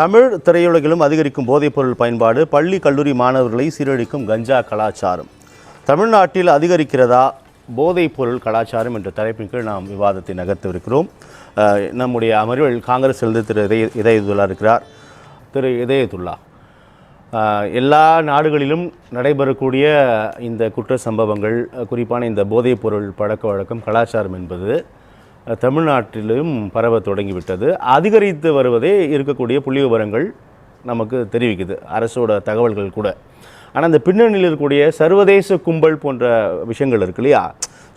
தமிழ் திரையுலகிலும் அதிகரிக்கும் போதைப்பொருள் பயன்பாடு, பள்ளி கல்லூரி மாணவர்களை சீரழிக்கும் கஞ்சா கலாச்சாரம். தமிழ்நாட்டில் அதிகரிக்கிறதா போதைப்பொருள் கலாச்சாரம் என்ற தலைப்பின் கீழ் நாம் விவாதத்தை நகர்த்தவிருக்கிறோம். நம்முடைய அமர்வில் காங்கிரஸிலிருந்து திரு இதயத்துல்லா இருக்கிறார். திரு இதயத்துல்லா, எல்லா நாடுகளிலும் நடைபெறக்கூடிய இந்த குற்ற சம்பவங்கள், குறிப்பான இந்த போதைப்பொருள் பழக்க வழக்கம் கலாச்சாரம் என்பது தமிழ்நாட்டிலும் பரவ தொடங்கிவிட்டது. அதிகரித்து வருவதே இருக்கக்கூடிய புள்ளி விவரங்கள் நமக்கு தெரிவிக்குது, அரசோட தகவல்கள் கூட. ஆனால் இந்த பின்னணியில் இருக்கக்கூடிய சர்வதேச கும்பல் போன்ற விஷயங்கள் இருக்கு இல்லையா?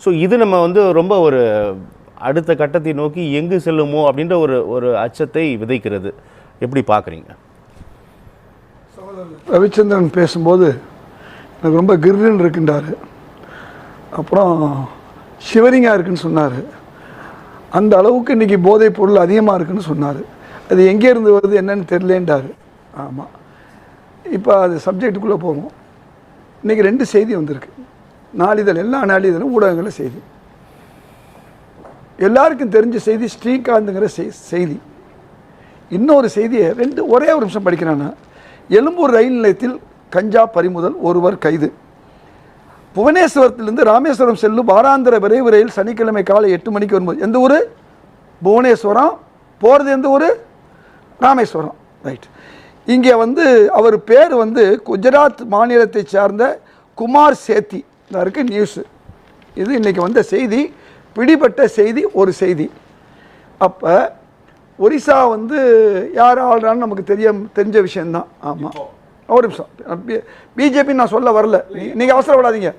ஸோ இது நம்ம ரொம்ப ஒரு அடுத்த கட்டத்தை நோக்கி எங்கு செல்லுமோ அப்படின்ற ஒரு அச்சத்தை விதைக்கிறது. எப்படி பார்க்குறீங்க? ரவிச்சந்திரன் பேசும்போது எனக்கு ரொம்ப கிர்ன்னு இருக்குன்றார், அப்புறம் ஷிவரிங்காக இருக்குன்னு சொன்னார். அந்த அளவுக்கு இன்றைக்கி போதைப் பொருள் அதிகமாக இருக்குன்னு சொன்னார். அது எங்கேருந்து வருது என்னன்னு தெரியலேன்றார். ஆமாம், இப்போ அது சப்ஜெக்டுக்குள்ளே போவோம். இன்றைக்கி 2 செய்தி வந்திருக்கு நாளிதழ், எல்லா நாளிதழும் ஊடகங்களில் செய்தி. எல்லாருக்கும் தெரிஞ்ச செய்தி ஸ்ரீகாந்துங்கிற செய்தி. இன்னொரு செய்தியை ஒரே ஒரு நிமிஷம் படிக்கிறான்னா, எழும்பூர் ரயில் நிலையத்தில் கஞ்சா பறிமுதல், ஒருவர் கைது. புவனேஸ்வரத்திலிருந்து ராமேஸ்வரம் செல்லும் வாராந்திர விரைவு ரயில் சனிக்கிழமை காலை 8 மணிக்கு வரும்போது, எந்த ஊர்? புவனேஸ்வரம். போகிறது எந்த ஊர்? ராமேஸ்வரம். ரைட். இங்கே அவர் பேர் குஜராத் மாநிலத்தை சார்ந்த குமார் சேத்தி இருக்கு. நியூஸு இது இன்றைக்கி வந்த செய்தி, பிடிபட்ட செய்தி ஒரு செய்தி. அப்போ ஒரிசா யார் ஆள்றான்னு நமக்கு தெரிஞ்ச விஷயந்தான். ஆமாம், ஒரு நிமிஷம். பிஜேபி நான் சொல்ல வரல, நீங்கள் அவசரப்படாதீங்க,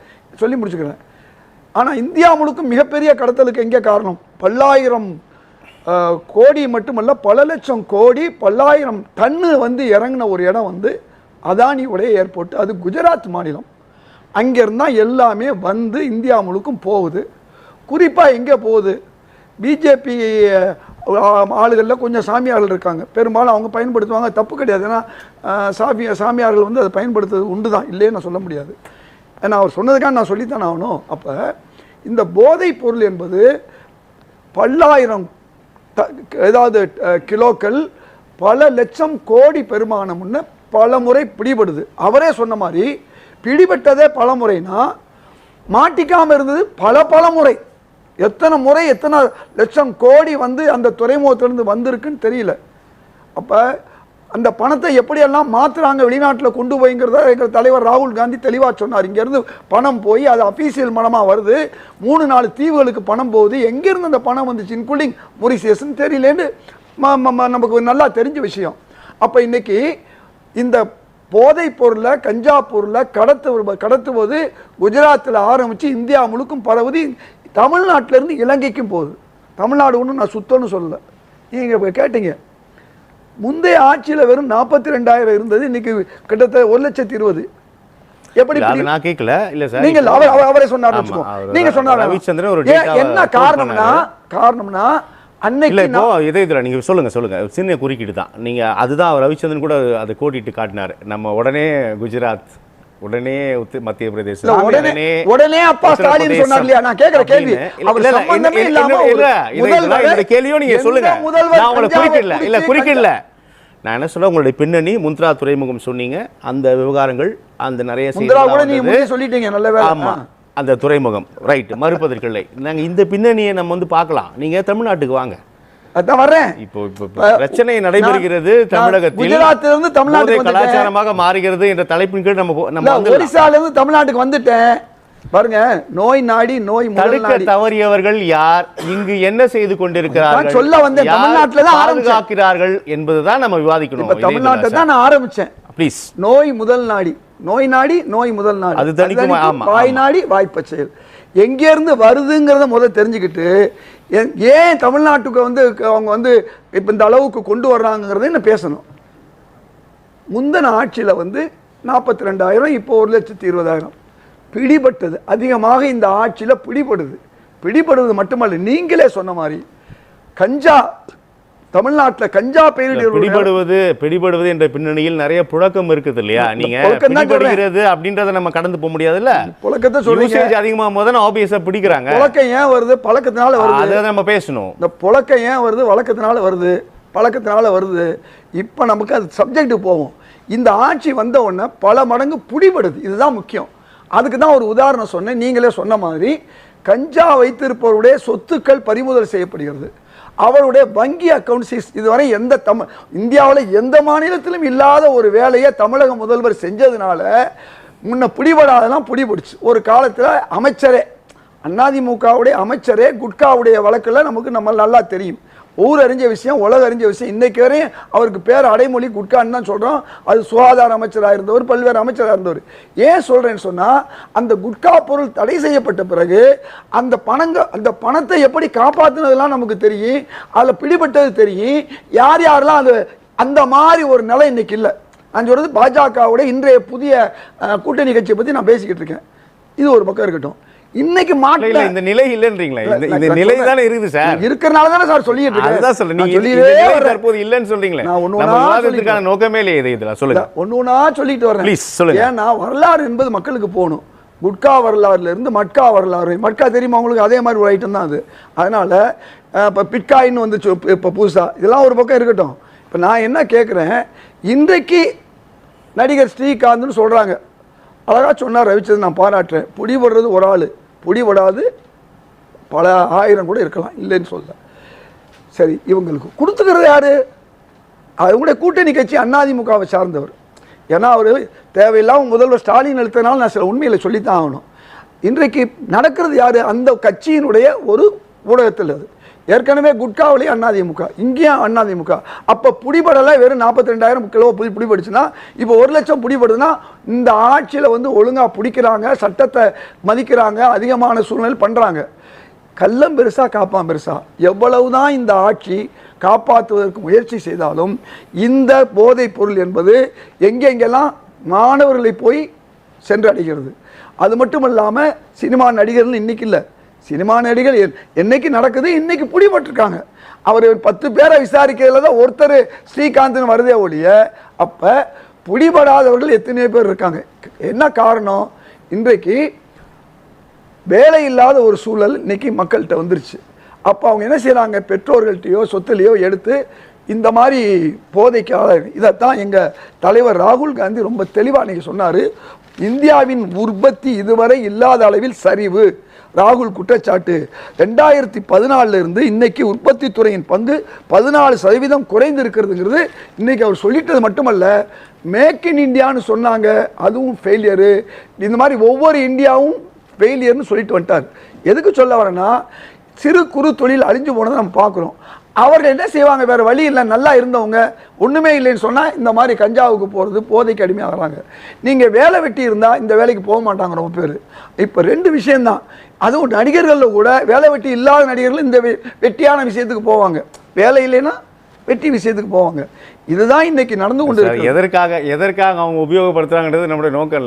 சொல்லி முடிச்சுக்கிறேன். ஆனால் இந்தியா முழுக்க மிகப்பெரிய கடத்தலுக்கு எங்கே காரணம்? பல்லாயிரம் கோடி மட்டுமல்ல, பல லட்சம் கோடி, பல்லாயிரம் டன்னு இறங்கின ஒரு இடம் அதானியுடைய ஏர்போர்ட். அது குஜராத் மாநிலம். அங்கேருந்தான் எல்லாமே இந்தியா முழுக்கும் போகுது. குறிப்பாக எங்கே போகுது? பிஜேபி ஆளுகளில் கொஞ்சம் சாமியார்கள் இருக்காங்க, பெரும்பாலும் அவங்க பயன்படுத்துவாங்க, தப்பு கிடையாது. ஏன்னா சாமியார்கள் அதை பயன்படுத்துறது உண்டு தான், இல்லைன்னு நான் சொல்ல முடியாது. ஏன்னா அவர் சொன்னதுக்காக நான் சொல்லித்தானே ஆகணும். அப்போ இந்த போதைப் பொருள் என்பது பல்லாயிரம் ஏதாவது கிலோக்கள், பல லட்சம் கோடி பெருமானம்னு பல முறை பிடிபடுது. அவரே சொன்ன மாதிரி பிடிபட்டதே பல முறைனா, மாட்டிக்காமல் இருந்தது பல முறை. எத்தனை முறை, எத்தனை லட்சம் கோடி அந்த துறைமுகத்திலிருந்து வந்திருக்குன்னு தெரியல. அப்போ அந்த பணத்தை எப்படியெல்லாம் மாற்றுறாங்க, வெளிநாட்டில் கொண்டு போய்ங்கிறத எங்கள் தலைவர் ராகுல் காந்தி தெளிவாக சொன்னார். இங்கேருந்து பணம் போய் அது அஃபீஷியல் மனமாக வருது, 3-4 தீவுகளுக்கு பணம் போகுது. எங்கேருந்து அந்த பணம் வந்துச்சு, இன்க்ளூடிங் மொரிஷியஸ்ன்னு தெரியலேன்னு நமக்கு நல்லா தெரிஞ்ச விஷயம். அப்போ இன்றைக்கி இந்த போதைப் பொருளை, கஞ்சா பொருளை கடத்துவது குஜராத்தில் ஆரம்பித்து இந்தியா முழுக்கும் பரவுது. தமிழ்நாட்டிலேருந்து இலங்கைக்கும் போகுது. தமிழ்நாடு ஒன்றும் நான் சுத்தம்னு சொல்லலை. நீங்கள் கேட்டீங்க, முந்தைய ஆட்சியில் வெறும் 42,000 இருந்தது, இன்னைக்கு கிட்டத்தட்ட 1,20,000. எப்படி நான் கேட்கல, இல்ல சார், நீங்கள் அவரே சொன்னார். நீங்க சொன்னார். என்ன காரணம்னா அன்னைக்கு இதயத்துல நீங்க சொல்லுங்க. சின்ன குறுக்கீடு தான். நீங்க அதுதான் ரவிச்சந்திரன் கூட அதை கோடிட்டு காட்டினார். நம்ம உடனே குஜராத், உடனே மத்திய பிரதேசம், உடனே அப்பா ஸ்டாலின் சொன்னார் இல்லையா? நான் கேக்குற கேள்வி, கேள்வியோ நீங்க சொல்லுங்க. நான் உங்களை குறுக்கிடல. நான் என்ன சொல்ல, உங்களுடைய பின்னணி முந்த்ரா துறைமுகம் சொன்னீங்க, அந்த விவகாரங்கள், அந்த நிறைய சொல்லிட்டீங்க. நல்ல வேலை. ஆமா, அந்த துறைமுகம் ரைட், மறுப்பதற்கில்லை. நாங்க இந்த பின்னணியை நம்ம பார்க்கலாம். நீங்க தமிழ்நாட்டுக்கு வாங்க. அதான் வர்றேன். இப்போ பிரச்சனை நடைபெறுகிறது தமிழகத்தில். குஜராத்திலிருந்து தமிழ்நாட்டுக்கு கலாச்சாரமாக மாறுகிறது என்ற தலைப்பின் கீழ் நம்ம ஒரிசாலிருந்து தமிழ்நாட்டுக்கு வந்துட்டேன். பாருங்க, நோய் நாடி நோய் தடுக்க தவறியவர்கள் யார், இங்கு என்ன செய்து கொண்டிருக்கிறார்கள், சொல்ல வந்தேன். தமிழ்நாட்டுல தான் பாதுகாக்கிறார்கள் என்பதுதான் நம்ம விவாதிக்கணும். தமிழ்நாட்டை தான் நான் ஆரம்பிச்சேன். ப்ளீஸ். நோய் முதல் நாடி, நோய் நாடி நோய் முதல் நாடி, அது தணிக்கும். வாய் நாடி வாய்ப்ப செயல். எங்கேருந்து வருதுங்கிறத முதல்ல தெரிஞ்சுக்கிட்டு, ஏன் தமிழ்நாட்டுக்கு அவங்க இப்போ இந்த அளவுக்கு கொண்டு வர்றாங்கிறத என்ன பேசணும். முந்தின ஆட்சியில் 42,000, இப்போ 1,20,000 பிடிபட்டது. அதிகமாக இந்த ஆட்சியில் பிடிபடுவது மட்டுமல்ல, நீங்களே சொன்ன மாதிரி கஞ்சா தமிழ்நாட்டில் கஞ்சா பிடிபடுவது என்ற பின்னணியில் நிறைய புழக்கம் இருக்குது இல்லையா? நீங்க பிடிபடுகிறது அப்படின்றத நம்ம கடந்து போக முடியாதுல்ல. புழக்கத்தை சொல்லுங்க. அதிகமா முதல்ல ஆபியஸா பிடிக்கிறாங்க. புழக்கம் ஏன் வருது? பழக்கத்தினால வருது. அதை நம்ம பேசணும். இந்த புழக்கம் ஏன் வருது? வழக்கத்தினால வருது. பழக்கத்தினால வருது. இப்போ நமக்கு அது சப்ஜெக்ட் போகும். இந்த ஆட்சி வந்த உடனே பல மடங்கு பிடிபடுது. இதுதான் முக்கியம். அதுக்கு தான் ஒரு உதாரணம் சொன்னேன். நீங்களே சொன்ன மாதிரி கஞ்சா வைத்திருப்பவருடைய சொத்துக்கள் பறிமுதல் செய்யப்படுகிறது. அவருடைய வங்கி அக்கௌண்ட்ஸ் இதுவரை இந்தியாவில் எந்த மாநிலத்திலும் இல்லாத ஒரு வேலையை தமிழக முதல்வர் செஞ்சதுனால முன்ன பிடிபடாதெல்லாம் பிடிபடுச்சு. ஒரு காலத்தில் அமைச்சரே, அதிமுகவுடைய அமைச்சரே குட்காவுடைய வழக்கில் நம்ம நல்லா தெரியும். ஊர் அறிஞ்ச விஷயம், உலக அறிஞ்ச விஷயம். இன்னைக்கு வரையும் அவருக்கு பேர் அடைமொழி குட்கான்னு தான் சொல்கிறோம். அது சுகாதார அமைச்சராக இருந்தவர், பல்வேறு அமைச்சராக இருந்தவர். ஏன் சொல்கிறேன்னு சொன்னால், அந்த குட்கா பொருள் தடை செய்யப்பட்ட பிறகு அந்த பணத்தை எப்படி காப்பாற்றினதுலாம் நமக்கு தெரியும். அதில் பிடிபட்டது தெரியும். யார் யாரெல்லாம் அந்த மாதிரி ஒரு நிலை இன்னைக்கு இல்லை. நான் சொல்கிறது பாஜகவுடைய இன்றைய புதிய கூட்டணி கட்சியை பற்றி நான் பேசிக்கிட்டு இருக்கேன். இது ஒரு பக்கம் இருக்கட்டும். இன்னைக்கு மாட்டல இந்த நிலை இல்லன்றீங்களா? இந்த நிலை தானே இருக்குது சார். இருக்கறனால தானே சார் சொல்லிட்டு இருக்கேன். அதுதான் சொல்றேன். நீங்க தற்போது இல்லன்னு சொல்றீங்களே. நம்ம விவாதத்துக்கான நோக்கமே இல்ல இதெல்லாம் சொல்லுங்க. ஒண்ணுனா சொல்லிட்டு வரேன். ப்ளீஸ் சொல்லுங்க. ஏன்னா வரலாறு என்பது மக்களுக்கு போகணும். குட்கா வரலாறுல இருந்து மட்கா வரலாறு. மட்கா தெரியுமா உங்களுக்கு? அதே மாதிரி ஒரு ஐட்டம் தான் அது. அதனால இப்போ பிட்காயின் வந்து இப்போ புதுசா இதெல்லாம் ஒரு பக்கம் இருக்கட்டும். இப்போ நான் என்ன கேட்குறேன், இன்றைக்கு நடிகர் ஸ்ரீகாந்த்னு சொல்றாங்க. அழகா சொன்னார் ரவிச்சந்திரன், நான் பாராட்டுறேன். பிடிபடுறது ஒரு ஆள், பிடிபடாது பல ஆயிரம் கூட இருக்கலாம், இல்லைன்னு சொல்ல. சரி, இவங்களுக்கு கொடுத்துக்கிறது யாரு? அவங்களுடைய கூட்டணி கட்சி அதிமுகவை சார்ந்தவர். ஏன்னா அவர் தேவையில்லாமல் முதல்வர் ஸ்டாலின் எழுத்தனால நான் சில உண்மைகளை சொல்லித்தான் ஆகணும். இன்றைக்கு நடக்கிறது யாரு? அந்த கட்சியினுடைய ஒரு ஊடகத்தில். அது ஏற்கனவே குட்காவிலேயே அதிமுக, இங்கேயும் அதிமுக. அப்போ பிடிபடலை, வெறும் 42,000 கிலோ பிடிபடுச்சுன்னா, இப்போ 1,00,000 பிடிபடுதுன்னா இந்த ஆட்சியில் வந்து ஒழுங்காக பிடிக்கிறாங்க, சட்டத்தை மதிக்கிறாங்க, அதிகமான சூழ்நிலை பண்ணுறாங்க. கள்ளம் பெருசா காப்பான் பெருசா, எவ்வளவுதான் இந்த ஆட்சி காப்பாற்றுவதற்கு முயற்சி செய்தாலும் இந்த போதைப் பொருள் என்பது எங்கெங்கெல்லாம் மாணவர்களை போய் சென்றடைகிறது. அது மட்டும் இல்லாமல் சினிமா நடிகர்கள் இன்னைக்கு இல்லை, சினிமா நடிகர் என்னைக்கு நடக்குது, இன்னைக்கு பிடிபட்டிருக்காங்க. அவர் 10 பேரை விசாரிக்கிறதுல தான் ஒருத்தர் ஸ்ரீகாந்த்னு வருதே ஒழிய, அப்போ பிடிபடாதவர்கள் எத்தனையோ பேர் இருக்காங்க. என்ன காரணம்? இன்றைக்கு வேலை இல்லாத ஒரு சூழல் இன்னைக்கு மக்கள்கிட்ட வந்துருச்சு. அப்போ அவங்க என்ன செய்கிறாங்க, பெற்றோர்கள்ட்டையோ சொத்துலையோ எடுத்து இந்த மாதிரி போதைக்கு ஆளாக. இதைத்தான் எங்கள் தலைவர் ராகுல் காந்தி ரொம்ப தெளிவாக அன்றைக்கி சொன்னார். இந்தியாவின் உற்பத்தி இதுவரை இல்லாத அளவில் சரிவு. ராகுல் குற்றச்சாட்டு. 2014 இருந்து இன்னைக்கு உற்பத்தி துறையின் பங்கு 14% குறைந்து இருக்கிறதுங்கிறது இன்னைக்கு அவர் சொல்லிட்டது மட்டுமல்ல, மேக் இன் இந்தியான்னு சொன்னாங்க, அதுவும் ஃபெயிலியரு. இந்த மாதிரி ஒவ்வொரு இந்தியாவும் ஃபெயிலியர்னு சொல்லிட்டு வந்துட்டார். எதுக்கு சொல்ல வரேன்னா, சிறு குறு தொழில் அழிஞ்சு போனதை நம்ம பார்க்குறோம். அவர்கள் என்ன செய்வாங்க, வேறு வழி இல்லை, நல்லா இருந்தவங்க ஒன்றுமே இல்லைன்னு சொன்னால் இந்த மாதிரி கஞ்சாவுக்கு போகிறது, போதைக்கு அடிமையாகிறாங்க. நீங்கள் வேலை வெட்டி இருந்தால் இந்த வேலைக்கு போக மாட்டாங்க ரொம்ப பேர். இப்போ 2 விஷயந்தான். அதுவும் நடிகர்களில் கூட வேலை வெட்டி இல்லாத நடிகர்கள் இந்த வெட்டியான விஷயத்துக்கு போவாங்க, வேலை இல்லைன்னா வெட்டி விஷயத்துக்கு போவாங்க. இதுதான் இன்னைக்கு நடந்து கொண்டு இருக்கு. எதற்காக அவங்க உபயோகப்படுத்துறாங்கன்றது நம்முடைய நோக்கம்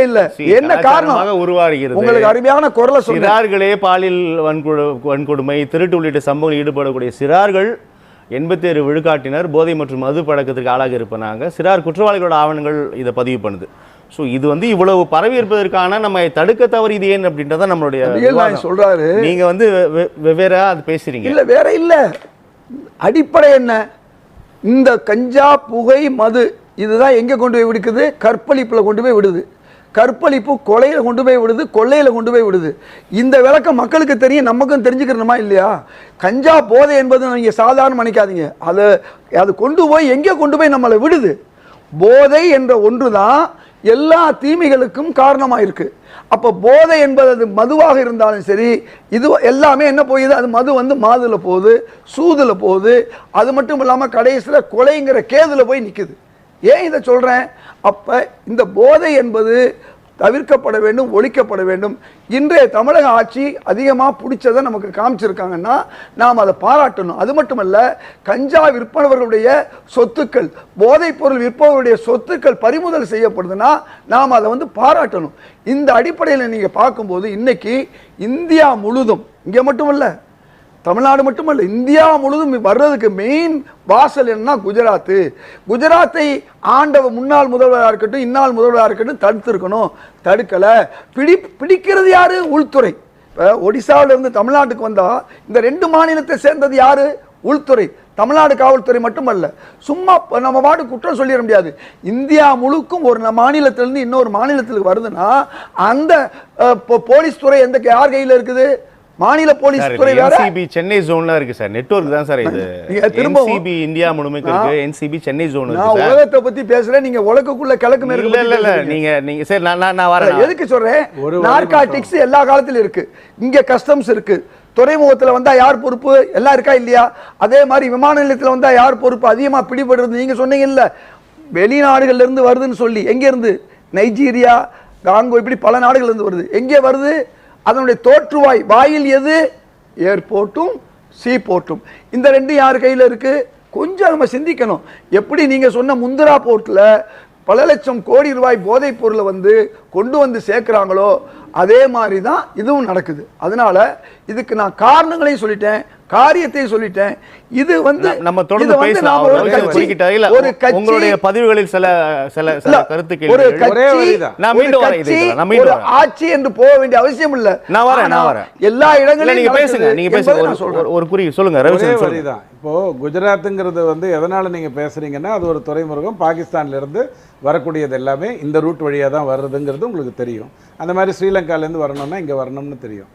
இல்ல. என்ன காரணம் உருவாகிறது? உங்களுக்கு அருமையான குரலை சிறார்களே பாலியல் வன்கொடுமை, திருட்டு உள்ளிட்ட சம்பவங்களில் ஈடுபடக்கூடிய சிறார்கள் 87 விழுக்காட்டினர் போதை மற்றும் மது பழக்கத்திற்கு ஆளாக இருப்பாங்க. சிறார் குற்றவாளிகளோட ஆவணங்கள் இதை பதிவு பண்ணுது. ஸோ இது வந்து இவ்வளவு பரவி இருப்பதற்கான நம்ம தடுக்க தவறு இது ஏன் அப்படின்றத நம்மளுடைய சொல்றாரு. நீங்க வந்து வெவ்வேறா அது பேசுறீங்க. இல்ல வேற இல்ல, அடிப்படை என்ன, இந்த கஞ்சா புகை மது இதுதான் எங்கே கொண்டு போய் விடுக்குது, கற்பழிப்பில் கொண்டு போய் விடுது. கற்பழிப்பு கொலையில் கொண்டு போய் விடுது, கொள்ளையில் கொண்டு போய் விடுது. இந்த விளக்கம் மக்களுக்கு தெரியும், நமக்கும் தெரிஞ்சுக்கிறணுமா இல்லையா? கஞ்சா போதை என்பது நீங்கள் சாதாரண நினைக்காதீங்க. அது கொண்டு போய் எங்கே கொண்டு போய் நம்மளை விடுது. போதை என்ற ஒன்று தான் எல்லா தீமைகளுக்கும் காரணமாக இருக்குது. அப்போ போதை என்பது அது மதுவாக இருந்தாலும் சரி, இது எல்லாமே என்ன போகுது, அது மது வந்து மாதுல போகுது, சூதுல போகுது. அது மட்டும் இல்லாமல் கடைசியில் கொலைங்கிற கேதுல போய் நிற்குது. ஏன் இதை சொல்கிறேன்? அப்போ இந்த போதை என்பது தவிர்க்கப்பட வேண்டும், ஒழிக்கப்பட வேண்டும். இன்றைய தமிழக ஆட்சி அதிகமாக பிடிச்சதை நமக்கு காமிச்சிருக்காங்கன்னா நாம் அதை பாராட்டணும். அது மட்டுமல்ல, கஞ்சா விற்பவர்களுடைய சொத்துக்கள், போதைப் பொருள் விற்பவர்களுடைய சொத்துக்கள் பறிமுதல் செய்யப்படுதுன்னா நாம் அதை வந்து பாராட்டணும். இந்த அடிப்படையில் நீங்கள் பார்க்கும்போது இன்னைக்கு இந்தியா முழுதும், இங்கே மட்டுமல்ல, தமிழ்நாடு மட்டுமல்ல, இந்தியா முழுதும் வர்றதுக்கு மெயின் வாசல் என்ன, குஜராத்து. குஜராத்தை ஆண்ட முன்னாள் முதல்வராக இருக்கட்டும், இந்நாள் முதல்வராக இருக்கட்டும் தடுத்திருக்கணும், தடுக்கலை. பிடிக்கிறது யாரு? உள்துறை. இப்போ ஒடிசாவிலிருந்து தமிழ்நாட்டுக்கு வந்தால் இந்த 2 மாநிலத்தை சேர்ந்தது யாரு? உள்துறை. தமிழ்நாடு காவல்துறை மட்டுமல்ல, சும்மா நம்ம பாட்டு குற்றம் சொல்லிட முடியாது. இந்தியா முழுக்கும் ஒரு மாநிலத்திலிருந்து இன்னொரு மாநிலத்துக்கு வருதுன்னா அந்த போலீஸ் துறை யார் கையில் இருக்குது? மாநில போலீஸ் துறை வேற. என்சிபி சென்னை ஜோன்ல இருக்கு சார், நெட்வொர்க் தான் சார் இது. என்சிபி இந்தியா முழுமைக்கு இருக்கு, என்சிபி சென்னை ஜோன் இருக்கு சார். நான் உலகத்தை பத்தி பேசுறேன், நீங்க உலகக்குள்ள கிழக்கு மேற்கு. இல்ல நீங்க சரி நான் வரேன். எதுக்கு சொல்றேன்? நார்காட்டிக்ஸ் எல்லா காலத்திலும் இருக்கு. இங்க கஸ்டம்ஸ் இருக்கு. துறைமுகத்துல வந்தா யார் பொறுப்பு? எல்லாம் இருக்கா இல்லையா? அதே மாதிரி விமான நிலையத்துல வந்தா யார் பொறுப்பு? அதிகமா பிடிபடுறது நீங்க சொன்னீங்க இல்ல, வெளிநாடுகள்ல இருந்து வருதுன்னு சொல்லி. எங்க இருந்து? நைஜீரியா, காங்கோ, இப்படி பல நாடுகள்ல இருந்து வருது. எங்கே வருது? அதனுடைய தோற்றுவாய் வாயில் எது? ஏர்போர்ட்டும் சீ போர்ட்டும். இந்த ரெண்டு யார் கையில் இருக்கு? கொஞ்சம் நம்ம சிந்திக்கணும். எப்படி நீங்க சொன்ன முந்திரா போர்ட்ல பல லட்சம் கோடி ரூபாய் போதைப் பொருளை கொண்டு வந்து சேர்க்கிறாங்களோ அதே மாதிரி தான் இதுவும் நடக்குது. அதனால இதுக்கு நான் காரணங்களையும் சொல்லிட்டேன், காரியத்தையும் சொல்லிட்டேன். இது நம்ம தொடர்ந்து பேசலாம். ஒரு கட்சி உங்களுடைய பதிவுகளில் சில கருத்துக்கள், ஒரு கட்சி ஒரு ஆட்சி என்று போக வேண்டிய அவசியம் இல்ல. நான் வரேன். எல்லா இடங்களிலும் நீங்க பேசுங்க. ஒரு குறி சொல்லுங்க ரவிச்சந்திரன். இப்போ குஜராத்துங்கிறது எதனால நீங்க பேசுறீங்கன்னா, அது ஒரு துறைமுகம், பாகிஸ்தான்ல இருந்து வரக்கூடியது எல்லாமே இந்த ரூட் வழியா தான் வருதுங்கிறது உங்களுக்கு தெரியும். அந்த மாதிரி ஸ்ரீலங்காலேருந்து வரணும்னா இங்க வரணும்னு தெரியும்.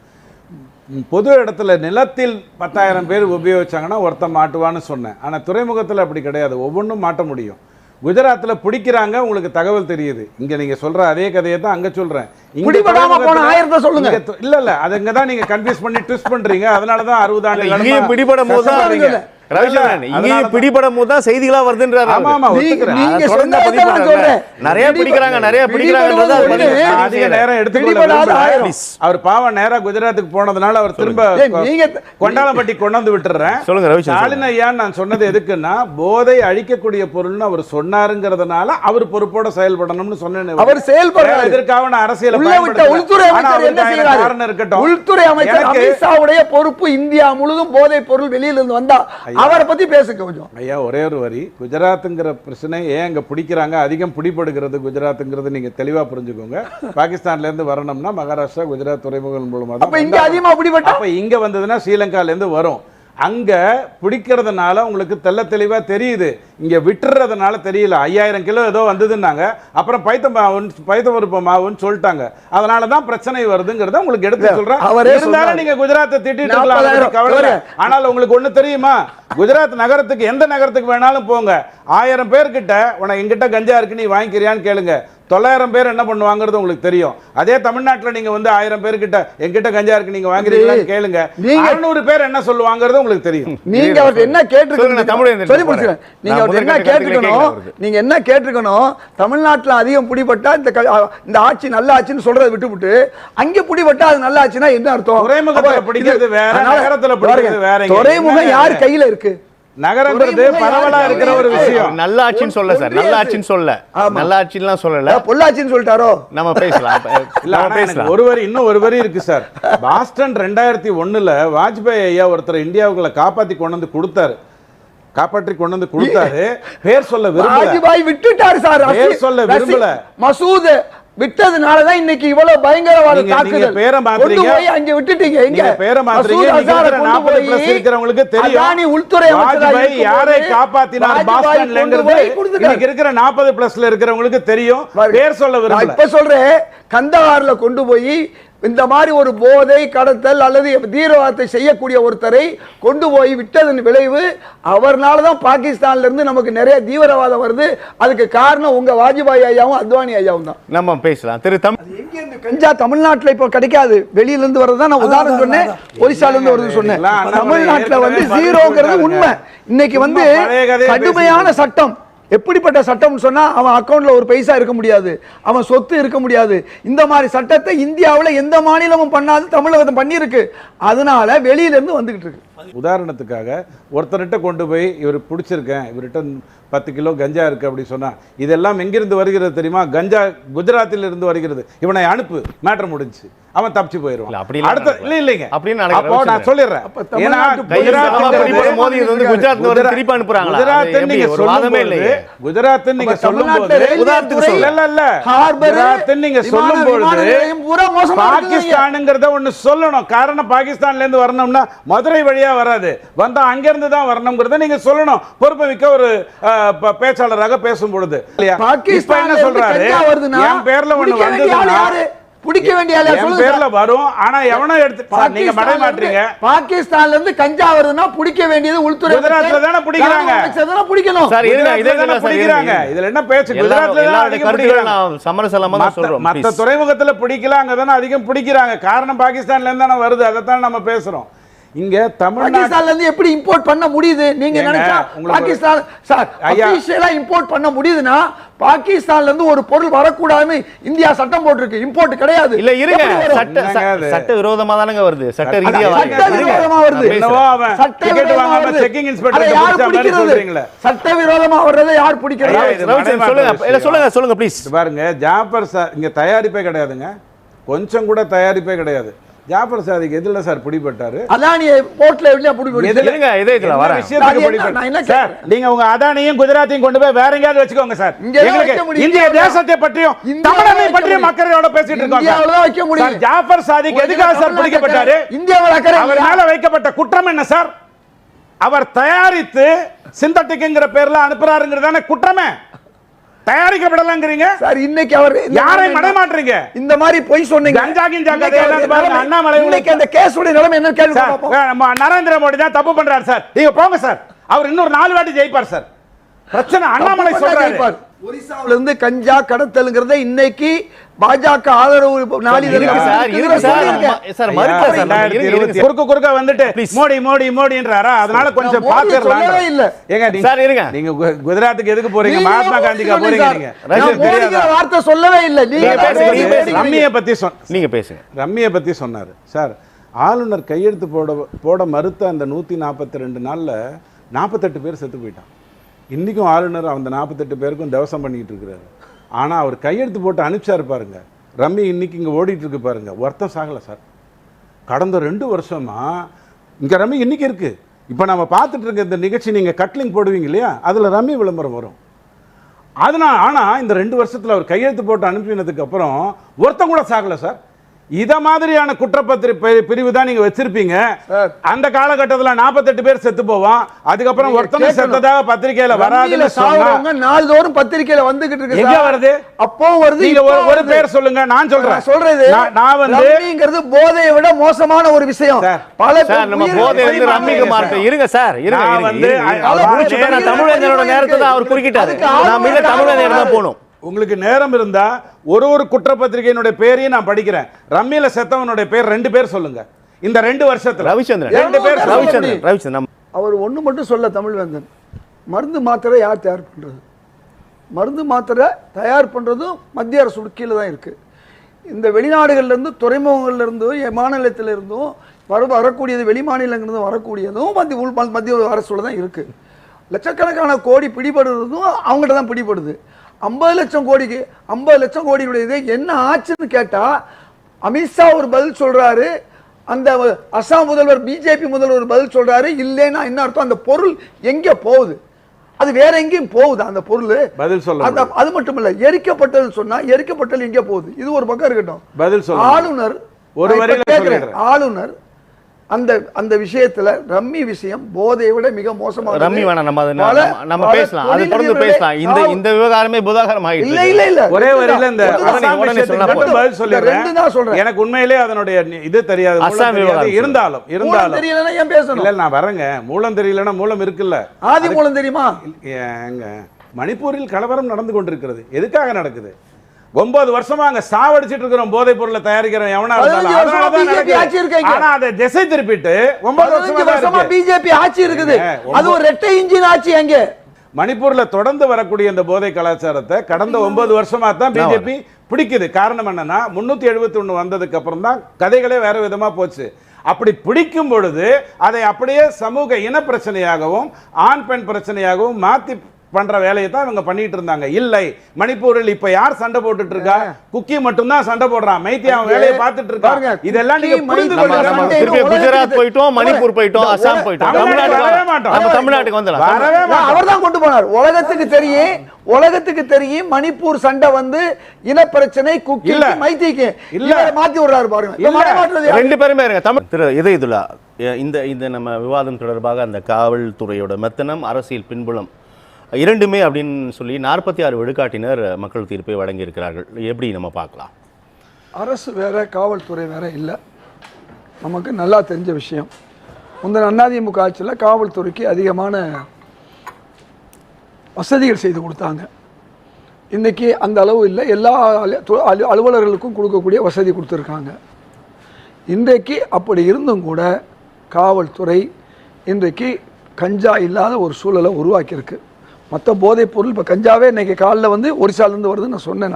பொது இடத்துல நிலத்தில் 10,000 பேர் உபயோகிச்சாங்கன்னா ஒருத்தன் மாட்டுவான்னு சொன்னேன். ஆனால் துறைமுகத்தில் அப்படி கிடையாது, ஒவ்வொன்றும் மாட்ட முடியும். குஜராத்தில் பிடிக்கிறாங்க, உங்களுக்கு தகவல் தெரியுது. இங்க நீங்க சொல்ற அதே கதையை தான் அங்க சொல்றேன். சொல்லுங்க. இல்ல அது இங்க தான் நீங்க கன்ஃபியூஸ் பண்ணி ட்விஸ்ட் பண்றீங்க. அதனால தான் 60 ஆண்டுகள் பிடிபடும் போது பிடிபடும் போது தான் செய்திகளா வருதுன்றாரு. நிறைய பிடிக்கிறாங்க நேரம் எடுத்துக்கொள்ள. அவர் பாவம் நேரா குஜராத்துக்கு போனதுனால அவர் திரும்ப கொண்டாலப்பட்டி கொண்டு வந்து விட்டுறேன். சொல்லுங்க ரவி. ஸ்டாலின் ஐயா நான் சொன்னது எதுக்குன்னா, போதை அழிக்கக்கூடிய பொருள்னு அவர் சொன்னாருங்கிறதுனால அவர் பொறுப்போட செயல்படணும்னு சொன்னேன். அவர் செயல்படுறார். இதற்கான அரசியல் உள்துறை அமைச்சர் என்ன செய்யறாரு? இருக்கட்டும், உள்துறை அமைச்சர் அமித்ஷாவுடைய பொறுப்பு இந்தியா முழுதும் போதை பொருள் வெளியில இருந்து வந்தா அவரை பத்தி பேசுங்க கொஞ்சம். ஐயா ஒரே ஒரு வரி. குஜராத்துங்கிற பிரச்சனை ஏன் அங்க பிடிக்கிறாங்க, அதிகம் பிடிபடுகிறது குஜராத்துங்கிறது நீங்க தெளிவா புரிஞ்சுக்கோங்க. பாகிஸ்தான்ல இருந்து வரணும்னா மகாராஷ்டிரா, குஜராத் துறைமுகம் மூலமா தான். அப்ப இங்க அதிகமா பிடிபட்டா, அப்ப இங்க வந்ததுன்னா ஸ்ரீலங்கால இருந்து வரும். அங்க பிடிக்கிறதுனால உங்களுக்கு தெல்ல தெளிவா தெரியுது, இங்க விட்டுறதுனால தெரியல. 5000 கிலோ ஏதோ வந்ததுன்னாங்க, அப்புறம் பைத்தம்பருப்பு மாவுன்னு சொல்லிட்டாங்க. அதனாலதான் பிரச்சனை வருதுங்கிறத உங்களுக்கு எடுத்து சொல்றேன். இருந்தாலும் நீங்க குஜராத்தை திட்டிட்டு இருக்கலாம், கவலை. ஆனால் உங்களுக்கு ஒண்ணு தெரியுமா, குஜராத் நகரத்துக்கு எந்த நகரத்துக்கு வேணாலும் போங்க, 1000 பேர்கிட்ட உனக்கு எங்கிட்ட கஞ்சா இருக்கு நீ வாங்கிக்கிறியான்னு கேளுங்க. 900 பேர் என்ன பண்ணுவாங்கிறது உங்களுக்கு தெரியும். அதே தமிழ்நாட்டில் நீங்க 1000 பேர்கிட்ட என்கிட்ட கஞ்சா இருக்கு நீங்க வாங்குறீங்களான்னு கேளுங்க, 600 பேர் என்ன சொல்லுவாங்கிறது உங்களுக்கு தெரியும். நீங்க அவர்கிட்ட என்ன கேட்டிருக்கீங்க சொல்லி முடிச்சு. நீங்க அவர்கிட்ட என்ன கேட்டிருக்கணும், நீங்க என்ன கேட்டிருக்கணும், தமிழ்நாட்டில் அதிகம் பிடிபட்டா இந்த ஆட்சி நல்ல ஆட்சின்னு சொல்றதை விட்டுவிட்டு அங்க பிடிபட்டா அது நல்ல ஆட்சினா என்ன அர்த்தம்? துறைமுகத்தில் பிடிக்கிறது வேற, நகரத்தில் பிடிக்கிறது வேற. துறைமுகம் யார் கையில இருக்கு? நகரங்கிறது பரவலா இருக்கிற ஒரு விஷயம். நல்ல ஆட்சின்னு சொல்ல சார், நல்ல ஆட்சின்னு சொல்ல, நல்ல ஆட்சின்லாம் சொல்லல, பொள்ளாச்சின்னு சொல்லிட்டாரோ. நம்ம பேசலாம். இல்ல ஒரு வரி, இன்னும் ஒரு வரி இருக்கு சார். பாஸ்டன் 2001ல வாஜ்பாய் ஐயா ஒருத்தர் இந்தியாவுக்குள்ள காப்பாத்தி கொண்டு வந்து கொடுத்தாரு, காப்பாற்றி கொண்டு வந்து கொடுத்தாரு. பேர் சொல்ல விரும்பல, வாஜ்பாய் விட்டுட்டாரு சார். பேர் சொல்ல விரும்பல. மசூத் விட்டதுனால தான் இன்னைக்கு இவ்வளவு பயங்கரவாத தாக்குதல். பேரை மாத்துறீங்க, அங்க விட்டுட்டீங்க. இங்க பேரை மாத்துறீங்க. 40 பிளஸ் இருக்கிறவங்களுக்கு தெரியும் உள்துறை வாஜ்பாய் யாரை காப்பாத்தினார் பாஸ்டன்லங்கிறது. இன்னைக்கு இருக்கிற 40 பிளஸ்ல இருக்கிறவங்களுக்கு தெரியும். பேர் சொல்ல விரும்பல. இப்ப சொல்றேன், கந்தஹார்ல கொண்டு போய் இந்த மாதிரி ஒரு போதை கடத்தல் அல்லது தீவிரவாதத்தை செய்யக்கூடிய ஒருத்தரை கொண்டு போய் விட்டதன் விளைவு அவர்னால தான் பாகிஸ்தான்ல இருந்து நமக்கு நிறைய தீவிரவாதம் வருது. அதுக்கு காரணம் உங்க வாஜ்பாய் ஐயாவும் அத்வானி ஐயாவும் தான். நம்ம பேசலாம். கஞ்சா தமிழ்நாட்டில் இப்போ கிடைக்காது, வெளியில இருந்து வர்றதா நான் உதாரணம் சொன்னேன், ஒரிசால இருந்து வருது சொன்னேன். தமிழ்நாட்டில் ஜீரோங்கிறது உண்மை. இன்னைக்கு கடுமையான சட்டம். எப்படிப்பட்ட சட்டம் சொன்னா, அவன் அக்கவுண்ட்ல ஒரு பைசா இருக்க முடியாது, அவன் சொத்து இருக்க முடியாது. இந்த மாதிரி சட்டத்தை இந்தியாவில் எந்த மாநிலமும் பண்ணாது, தமிழகம் பண்ணியிருக்கு. அதனால வெளியில இருந்து வந்துகிட்டு இருக்கு. உதாரணத்துக்காக ஒருத்தர்கிட்ட கொண்டு போய் இவர் பிடிச்சிருக்கேன், இவர்கிட்ட 10 கிலோ கஞ்சா இருக்கு அப்படி சொன்னா, இதெல்லாம் எங்கிருந்து வருகிறது தெரியுமா? கஞ்சா குஜராத்தில் இருந்து வருகிறது, இவனை அனுப்பு, மேட்டர் முடிஞ்சு. அவன் தப்பிச்சு இல்ல, போயிடுவான். அப்படிலாம் அடுத்த நடக்கல. இல்லைங்க, அப்படின்னு நடக்கல, அப்போ நான் ரவிச்சந்திரன். சொல்லிடுறேன். அப்ப தமிழ்நாட்டு குஜராத் மோடி இது வந்து குஜராத் வந்து திருப்பி அனுப்புறாங்களா? குஜராத் அது நீங்க எப்படி? ஒரு வாதமே சொல்லும்போது இல்லையே. குஜராத் நீங்க அப்ப சொல்லும்போது தமிழ்நாட்டுல ரயில்வே உதாரணத்துக்கு துறை, சொல்ல இல்ல ஹார்பர், குஜராத் நீங்க விமான சொல்லும்போது நிலையம் பூரா மோசமா இருக்குங்க. பாகிஸ்தானுங்கிறத ஒண்ணு சொல்லணும். காரணம் பாகிஸ்தான்ல இருந்து வரணும்னா மதுரை வழியா வராது, வந்தா அங்க இருந்து தான் வரணும்ங்கறத நீங்க சொல்லணும். பொறுப்பு மிக்க ஒரு பேச்சாளராக பேசும் பொழுது இப்ப என்ன சொல்றாரு, என் பேர்ல ஒண்ணு வந்ததுன்னா பிடிக்க வேண்டிய ஆளு என் சொல்லுங்க பேர்ல சார். வரும். ஆனா எவனோ எடுத்து சார், நீங்க மடை மாற்றீங்க. பாகிஸ்தான்ல இருந்து கஞ்சா வருதுன்னா பிடிக்க வேண்டியது உள்துறை குஜராத்ல தானே பிடிக்கிறாங்க. தானே பிடிக்கணும். சார் இருங்க, இதே குஜராத்ல தானே பிடிக்கிறாங்க. இதுல என்ன பேச்சு? குஜராத்ல தான் எல்லாரோட அதிகம் கருத்துக்களை பிடிக்கிறாங்க. நான் சமரசலாமா தான் சொல்றோம். மத்த please. துறைமுகத்துல பிடிக்கல, அங்க தானே அதிகம் பிடிக்கிறாங்க. காரணம் பாகிஸ்தான்ல இருந்து தானே வருது. அதை தான் நம்ம பேசுறோம். இங்க தமிழ்நாடு பாகிஸ்தான்ல இருந்து எப்படி இம்போர்ட் பண்ண முடியுது? நீங்க ஏங்க, நினைச்சா உங்களுக்கு பாகிஸ்தான் சார் ஐயா. ஆபீஷியலா இம்போர்ட் பண்ண முடியுதுன்னா பாகிஸ்தான்ல இருந்து ஒரு பொருள் வரக்கூடாதுன்னு இந்தியா சட்டம் போட்டிருக்கு. இம்போர்ட் கிடையாது. இல்ல இருங்க, எப்படி வரும்? சட்ட அது? சட்ட விரோதமா தானங்க வருது. சட்ட ரீதியா அது வருது. சட்ட விரோதமா வருது. நான் என்னவோ பேசுறேன். அவன் சட்ட டிக்கெட் விரோதமா வாங்காம வருது. செக்கிங் அதை இன்ஸ்பெக்டர் யார் பிடிச்ச மாதிரி பிடிக்கிறது? சொல்றீங்களே. சட்ட விரோதமா வர்றதை யார் பிடிக்கிறது? ஐயா, இது ரவிச்சந்திரன் சொல்லுங்க, சொல்லுங்க ப்ளீஸ். இது பாருங்க, ஜாஃபர் சார் இங்க தயாரிப்பே கிடையாதுங்க, கொஞ்சம் கூட தயாரிப்பே கிடையாது. ஜாஃபர் சாதிக்கு எதுல சார் பிடிபட்டாரு? அதானி போர்ட்ல எப்படியா பிடிபடுது? இருங்க, இதே இதுல என்ன வரேன். விஷயத்துக்கு நான் பிடிபட்டாரு? என்ன சார், கேக்குறேன்? நீங்க உங்க அதானியும் குஜராத்தையும் கொண்டு போய் வேற எங்கயாவது வச்சுக்கோங்க சார். இங்க தான் எங்களுக்கு வைக்க முடியும். இந்திய தேசத்தை பற்றியும் இந்தியாவுல தமிழனை வைக்க பற்றியும் முடியும். மக்களோட பேசிட்டு இருக்கோம் சார். இந்தியாவுல தான் வைக்க முடியும். சார், ஜாஃபர் சாதிக் எதுக்காக சார் பிடிக்கப்பட்டாரு? இந்தியாவுல அக்கறை அவர் இல்லையா? மேல வைக்கப்பட்ட குற்றம் என்ன சார்? அவர் தயாரித்து சிந்தட்டிக்ங்கிற பேர்ல அனுப்புறாருங்கிறதானே குற்றமே. தயாரிக்கப்படலங்கிறீங்க சார் இன்னைக்கு அவர் யாரை மடைமாற்றீங்க? இந்த மாதிரி பொய் சொன்னீங்க. கஞ்சா கிஞ்சா இன்னைக்கு கதையெல்லாம் அவர் பாருங்க, நிலைமை- அண்ணாமலை இன்னைக்கு அந்த கேஸோட நிலைமை என்ன கேள்வி சார், பார்ப்போம். நம்ம நரேந்திர மோடி தான் தப்பு பண்றாரு சார். நீங்க போங்க சார், அவர் இன்னொரு 4 வாட்டி ஜெயிப்பார் சார். பிரச்சனை அண்ணாமலை சொல்றாரு. ஒரிசாவில இருந்து கஞ்சா கடத்தலுங்கிறத இன்னைக்கு பாஜக ஆதரவு நாளிதழ் இருக்கு சார், இருக்கு சார், மறுக்கல சார். நம்ம இருங்க. குறுக்க வந்துட்டு Please. மோடி மோடி மோடின்றாரா? அதனால கொஞ்சம் நான் மோடியை பாத்துறலாம். சொல்லவே இல்ல. ஏங்க சார், இருங்க. நீங்க குஜராத்துக்கு எதுக்கு போறீங்க? நீங்க மகாத்மா காந்திக்கா போறீங்க சார். நீங்க? நான் ரஜினி மோடிங்கிற தெரியாதா? வார்த்தை சொல்லவே இல்லை. நீங்க நீங்க தான் பேசுங்க, மோடி நீங்க ரம்மியை பத்தி நீங்க பேசுங்க. ரம்மியை பத்தி சொன்னாரு சார். ஆளுநர் கையெழுத்து போட மறுத்த அந்த 142 நாள்ல 48 பேர் செத்து போயிட்டான். இன்னைக்கும் ஆளுநர் அந்த 48 பேருக்கும் தவசம் பண்ணிட்டு இருக்கிறாரு. ஆனா அவர் கையெழுத்து போட்டு அனுப்பிச்சாரு பாருங்க. ரம்மி இன்னைக்கு இங்க ஓடிட்டு இருக்கு பாருங்க, ஒருத்தம் சாகல சார். கடந்த 2 வருஷமா இங்க ரம்மி இன்னைக்கு இருக்கு. இப்ப நம்ம பார்த்துட்டு இருக்க இந்த நிகழ்ச்சி நீங்க கட்லிங் போடுவீங்க இல்லையா, அதுல ரம்மி விளம்பரம் வரும். அதனால ஆனா இந்த 2 வருஷத்துல அவர் கையெழுத்து போட்டு அனுப்பினதுக்கு அப்புறம் ஒருத்தம் கூட சாகல சார். இத மாதிரியான குற்றப்பத்திரிகை பிரிவு தான் நீங்க வச்சிருப்பீங்க. அந்த காலகட்டத்துல 48 பேர் செத்து போவான். அதுக்கப்புறம் ஒருத்தன் செத்ததாக பத்திரிகையில வராதுன்னு சொன்னா நாள்தோறும் பத்திரிகையில வந்துகிட்டு இருக்கு. எங்க வருது? அப்போ வருது. நீங்க இப்போ ஒரு வருது. பேர் சொல்லுங்க, நான் சொல்றேன். சொல்றது நான் வந்து ரம்மிங்கிறது போதையை விட மோசமான ஒரு விஷயம். சார், பல சார், நம்ம போதையில இருந்து ரம்மிக்கு மாற்றம். இருங்க சார், இருங்க, நான் இருங்க, வந்து இருங்க. அவர் முடிச்சுட்டு நான் தமிழஞ்சனோட நேரத்தை தான் அவர் குறுக்கிட்டாரு. நான் மீது தமிழஞ்சன் தான் போகணும். உங்களுக்கு நேரம் இருந்தா ஒரு குற்றப்பத்திரிகையினுடைய பேரையும் நான் படிக்கிறேன். ரம்மியில செத்தவனுடைய பேர் 2 பேர் சொல்லுங்க இந்த 2 வருஷத்துல. ரவிச்சந்திரன் 2 பேர் ரவிச்சந்திரன். அவர் ஒண்ணு மட்டும் சொல்ல தமிழ்வேந்தன், மருந்து மாத்திரை யார் தயார் பண்றது? மருந்து மாத்திரை தயார் பண்றதும் மத்திய அரசு கீழே தான் இருக்கு. இந்த வெளிநாடுகள்ல இருந்து, துறைமுகங்கள்ல இருந்தும், விமான நிலையத்துல இருந்தும் வரக்கூடியது, வெளி மாநிலங்களிலிருந்து வரக்கூடியதும் மத்திய அரசோட தான் இருக்கு. லட்சக்கணக்கான கோடி பிடிபடுறதும் அவங்கள்ட்ட தான் பிடிபடுது. 50 லட்சம் கோடிக்கு 50 லட்சம் கோடியுடைய என்ன ஆச்சுன்னு கேட்டா அமித்ஷா ஒரு பதில் சொல்றாரு, அந்த அசாம் முதல்வர் பிஜேபி முதல்வர் பதில் சொல்றாரு. இல்லைன்னா என்ன அர்த்தம்? அந்த பொருள் எங்க போகுது? அது வேற எங்கேயும் போகுது அந்த பொருள். பதில் சொல்ல. அது மட்டும் இல்ல, எரிக்கப்பட்டதுன்னு சொன்னா எரிக்கப்பட்டது எங்க போகுது? இது ஒரு பக்கம் இருக்கட்டும். பதில் சொல்ல. ஆளுநர் ஒரு வரியில சொல்லிடுறேன். ஆளுநர் அந்த விஷயத்துல ரம்மி விஷயம் போதையை விட மிக மோசமான. ரம்மி வேணாம், நம்ம பேசலாம், அது தொடர்ந்து பேசலாம். இந்த விவகாரமே புதாகரம் ஆயிடுச்சு. இல்ல இல்ல இல்ல, ஒரே வரியில இந்த உடனே சொன்னா போதும். பதில் சொல்லிடுறேன். எனக்கு உண்மையிலேயே அதனுடைய இது தெரியாது. அசாம் விவகாரம் இருந்தாலும் தெரியலன்னா ஏன் பேசணும்? இல்ல நான் வரேங்க. மூலம் தெரியலன்னா மூலம் இருக்குல்ல. ஆதி மூலம் தெரியுமா? ஏங்க, மணிப்பூரில் கலவரம் நடந்து கொண்டிருக்கிறது. எதுக்காக நடக்குது? 9 வருஷமா அங்க சாவடிச்சிட்டு இருக்கிறோம். போதைப் பொருளை தயாரிக்கிறோம் எவனா இருந்தாலும். அதனாலதான் நடக்குது. ஆனா அதை திசை திருப்பிட்டு 9 வருஷமா பிஜேபி ஆட்சி இருக்குது. அது ஒரு ரெட்டை இன்ஜின் ஆட்சி. அங்க மணிப்பூர்ல தொடர்ந்து வரக்கூடிய இந்த போதை கலாச்சாரத்தை கடந்த 9 வருஷமா தான் பிஜேபி பிடிக்குது. காரணம் என்னன்னா 371 வந்ததுக்கு அப்புறம் தான் கதைகளே வேற விதமா போச்சு. அப்படி பிடிக்கும் பொழுது அதை அப்படியே சமூக இன பிரச்சனையாகவும் ஆண் பெண் பிரச்சனையாகவும் மாத்தி பண்ற வேலையை தான் இவங்க பண்ணிட்டு இருந்தாங்க. இல்லை, மணிப்பூரில் இப்ப யார் சண்டை போட்டுட்டு இருக்கா? குக்கி மட்டும் தான் சண்டை போடுறான், மைத்தி அவன் வேலையை பார்த்துட்டு இருக்காங்க. இதெல்லாம் நீங்க புரிந்து கொள்ளுங்க. குஜராத் போயிட்டோம், மணிப்பூர் போயிட்டோம், அசாம் போயிட்டோம், தமிழ்நாட்டுக்கு வந்துடலாம். அவர்தான் கொண்டு போனார். உலகத்துக்கு தெரியும் மணிப்பூர் சண்டை வந்து இனப்பிரச்சனை, குக்கி மைத்திக்கு மாத்தி விடுறாரு பாருங்க. ரெண்டு பேருமே தமிழ் திரு இதயதுல்லா, இந்த நம்ம விவாதம் தொடர்பாக அந்த காவல்துறையோட மெத்தனம், அரசியல் பின்புலம் இரண்டுமே அப்படின்னு சொல்லி 46 விழுக்காட்டினர் மக்கள் தீர்ப்பை வழங்கி இருக்கிறார்கள். எப்படி நம்ம பார்க்கலாம்? அரசு வேற, காவல்துறை வேற இல்லை, நமக்கு நல்லா தெரிஞ்ச விஷயம். முந்தின அதிமுக ஆட்சியில் காவல்துறைக்கு அதிகமான வசதிகள் செய்து கொடுத்தாங்க. இன்றைக்கி அந்த அளவு இல்லை, எல்லா அலுவலர்களுக்கும் கொடுக்கக்கூடிய வசதி கொடுத்துருக்காங்க. இன்றைக்கு அப்படி இருந்தும் கூட காவல்துறை இன்றைக்கு கஞ்சா இல்லாத ஒரு சூழலை உருவாக்கியிருக்கு. மற்ற போதைப் பொருள் இப்போ கஞ்சாவே இன்றைக்கி காலில் வந்து ஒரிசாலேருந்து வருதுன்னு நான் சொன்னேன்.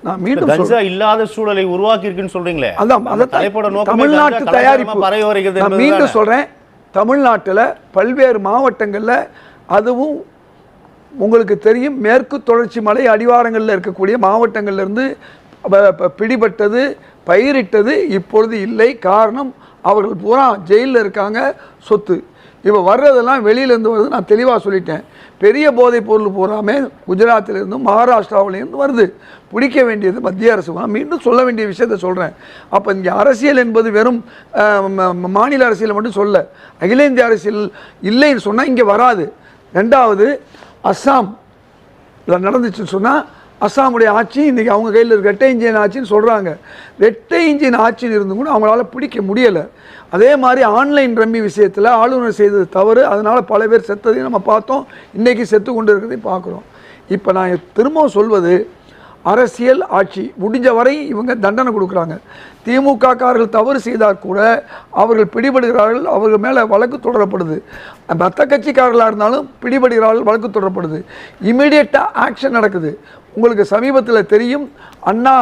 நான் மீண்டும் கஞ்சா இல்லாத சூழலை உருவாக்கி இருக்குன்னு சொல்றீங்களே, அதான் தமிழ்நாட்டு தயாரிப்பு. நான் மீண்டும் சொல்கிறேன், தமிழ்நாட்டில் பல்வேறு மாவட்டங்களில், அதுவும் உங்களுக்கு தெரியும் மேற்கு தொடர்ச்சி மலை அடிவாரங்களில் இருக்கக்கூடிய மாவட்டங்கள்லேருந்து பிடிபட்டது, பயிரிட்டது இப்பொழுது இல்லை. காரணம், அவர்கள் பூரா ஜெயிலில் இருக்காங்க, சொத்து. இப்போ வர்றதெல்லாம் வெளியிலேருந்து வருது. நான் தெளிவாக சொல்லிட்டேன், பெரிய போதைப் பொருள் பூராமே குஜராத்திலிருந்தும் மகாராஷ்டிராவிலேருந்து வருது. பிடிக்க வேண்டியது மத்திய அரசு. நான் மீண்டும் சொல்ல வேண்டிய விஷயத்தை சொல்கிறேன். அப்போ இங்கே அரசியல் என்பது வெறும் மாநில அரசியலை மட்டும் சொல்ல, அகில இந்திய அரசியல் இல்லைன்னு சொன்னால் இங்கே வராது. ரெண்டாவது, அஸ்ஸாம் நடந்துச்சுன்னு சொன்னால் அஸ்ஸாமுடைய ஆட்சி இன்றைக்கி அவங்க கையில் இருக்க ரெட்டை இன்ஜின் ஆட்சின்னு சொல்கிறாங்க. ரெட்டை இன்ஜின் ஆட்சின்னு இருந்து கூட அவங்களால பிடிக்க முடியலை. அதே மாதிரி ஆன்லைன் ரம்மி விஷயத்தில் ஆளுநர் செய்தது தவறு, அதனால் பல பேர் செத்ததையும் நம்ம பார்த்தோம், இன்றைக்கி செத்து கொண்டு இருக்கிறதையும் பார்க்குறோம். இப்போ நான் திரும்பவும் சொல்வது, அரசியல் ஆட்சி முடிஞ்ச வரை இவங்க தண்டனை கொடுக்குறாங்க. திமுக காரர்கள் தவறு செய்தால் கூட அவர்கள் பிடிபடுகிறார்கள், அவர்கள் மேலே வழக்கு தொடரப்படுது. மற்ற கட்சிக்காரர்களாக இருந்தாலும் பிடிபடுகிறார்கள், வழக்கு தொடரப்படுது. இமீடியட்டாக ஆக்ஷன் நடக்குது. உங்களுக்கு சமீபத்தில் தெரியும், அண்ணா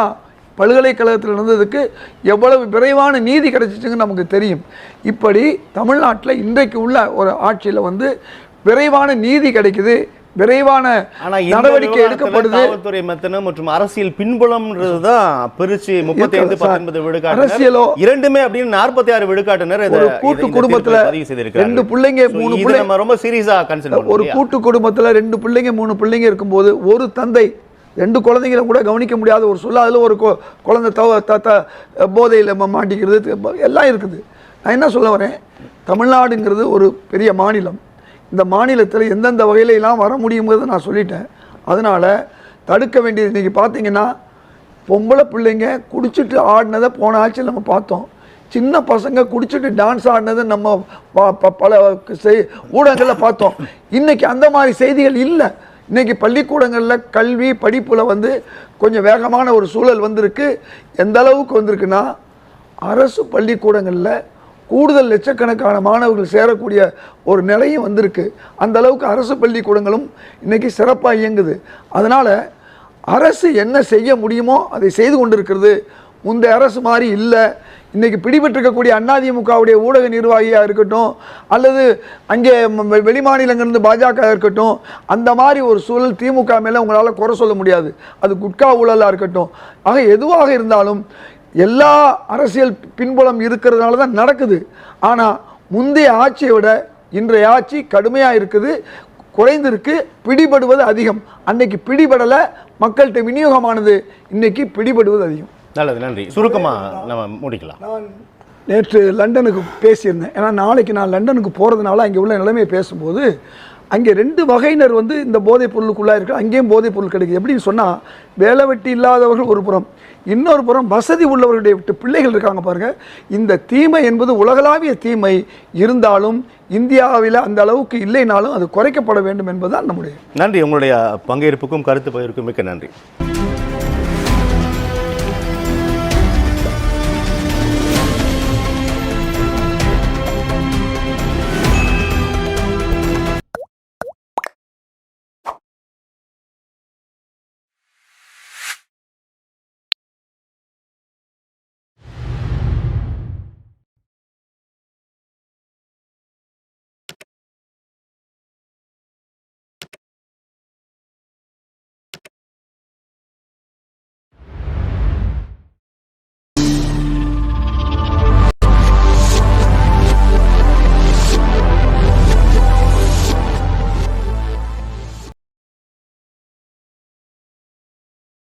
பல்கலைக்கழகத்தில் நடந்ததுக்கு எவ்வளவு விரைவான நீதி கிடைச்சிச்சுன்னு நமக்கு தெரியும். இப்படி தமிழ்நாட்டில் இன்றைக்கு உள்ள ஒரு ஆட்சியில் வந்து விரைவான நீதி கிடைக்குது, விரைவான நடவடிக்கை எடுக்கப்படுது. காவல்துறை மெத்தனம் மற்றும் அரசியல் பின்புலம்ன்றதுதான் பிரிச்சு 35-19 விழுக்காடு அரசியலோ இரண்டுமே அப்படின்னு 46 விழுக்காட்டினர் ஒரு கூட்டு குடும்பத்துல 2 பிள்ளைங்க 3 பிள்ளைங்க ரொம்ப சீரியஸா கன்சிடர். ஒரு கூட்டு குடும்பத்துல 2 பிள்ளைங்க 3 பிள்ளைங்க இருக்கும்போது ஒரு தந்தை 2 குழந்தைகளை கூட கவனிக்க முடியாத ஒரு சொல்ல, அதில் ஒரு குழந்தை போதையில் மாட்டிக்கிறது எல்லாம் இருக்குது. நான் என்ன சொல்ல வரேன், தமிழ்நாடுங்கிறது ஒரு பெரிய மாநிலம். இந்த மாநிலத்தில் எந்தெந்த வகையிலெல்லாம் வர முடியுங்கிறத நான் சொல்லிட்டேன். அதனால் தடுக்க வேண்டியது, இன்றைக்கி பார்த்தீங்கன்னா பொம்பளை பிள்ளைங்க குடிச்சிட்டு ஆடினதை போன ஆட்சியில் நம்ம பார்த்தோம். சின்ன பசங்க குடிச்சிட்டு டான்ஸ் ஆடினதை நம்ம பல ஊடகங்களில் பார்த்தோம். இன்றைக்கி அந்த மாதிரி செய்திகள் இல்லை. இன்றைக்கி பள்ளிக்கூடங்களில் கல்வி படிப்பில் வந்து கொஞ்சம் வேகமான ஒரு சூழல் வந்திருக்கு. எந்த அளவுக்கு வந்திருக்குன்னா, அரசு பள்ளிக்கூடங்களில் கூடுதல் லட்சக்கணக்கான மாணவர்கள் சேரக்கூடிய ஒரு நிலையும் வந்திருக்கு. அந்த அளவுக்கு அரசு பள்ளிக்கூடங்களும் இன்றைக்கி சிறப்பாக இயங்குது. அதனால் அரசு என்ன செய்ய முடியுமோ அதை செய்து கொண்டிருக்கிறது. முந்தைய அரசு மாதிரி இல்லை. இன்றைக்கி பிடிபட்டிருக்கக்கூடிய அதிமுகவுடைய ஊடக நிர்வாகியாக இருக்கட்டும், அல்லது அங்கே வெளிமாநிலங்கள்லேருந்து பாஜக இருக்கட்டும், அந்த மாதிரி ஒரு சூழல் திமுக மேலே உங்களால் குறை சொல்ல முடியாது. அது குட்கா ஊழலாக இருக்கட்டும். ஆக எதுவாக இருந்தாலும் எல்லா அரசியல் பின்புலம் இருக்கிறதுனால தான் நடக்குது. ஆனால் முந்தைய ஆட்சியை விட இன்றைய ஆட்சி கடுமையாக இருக்குது, குறைந்திருக்கு. பிடிபடுவது அதிகம். அன்னைக்கு பிடிபடலை, மக்கள்கிட்ட விநியோகமானது. இன்னைக்கு பிடிபடுவது அதிகம். நல்லது, நன்றி. சுருக்கமாக நம்ம முடிக்கலாம். நான் நேற்று லண்டனுக்கு பேசியிருந்தேன். ஏன்னா நாளைக்கு நான் லண்டனுக்கு போகிறதுனால அங்கே உள்ள நிலைமையை பேசும்போது, அங்கே 2 வகையினர் வந்து இந்த போதைப் பொருளுக்குள்ளாக இருக்குது. அங்கேயும் போதைப் பொருள் கிடைக்குது. எப்படின்னு சொன்னால், வேலை வெட்டி இல்லாதவர்கள் ஒரு புறம், இன்னொரு புறம் வசதி உள்ளவர்களுடைய பிள்ளைகள் இருக்காங்க பாருங்கள். இந்த தீமை என்பது உலகளாவிய தீமை இருந்தாலும் இந்தியாவில் அந்த அளவுக்கு இல்லைனாலும் அது குறைக்கப்பட வேண்டும் என்பதுதான் நம்முடைய. நன்றி. உங்களுடைய பங்கேற்புக்கும் கருத்து பகிர்வுக்கும் மிக்க நன்றி.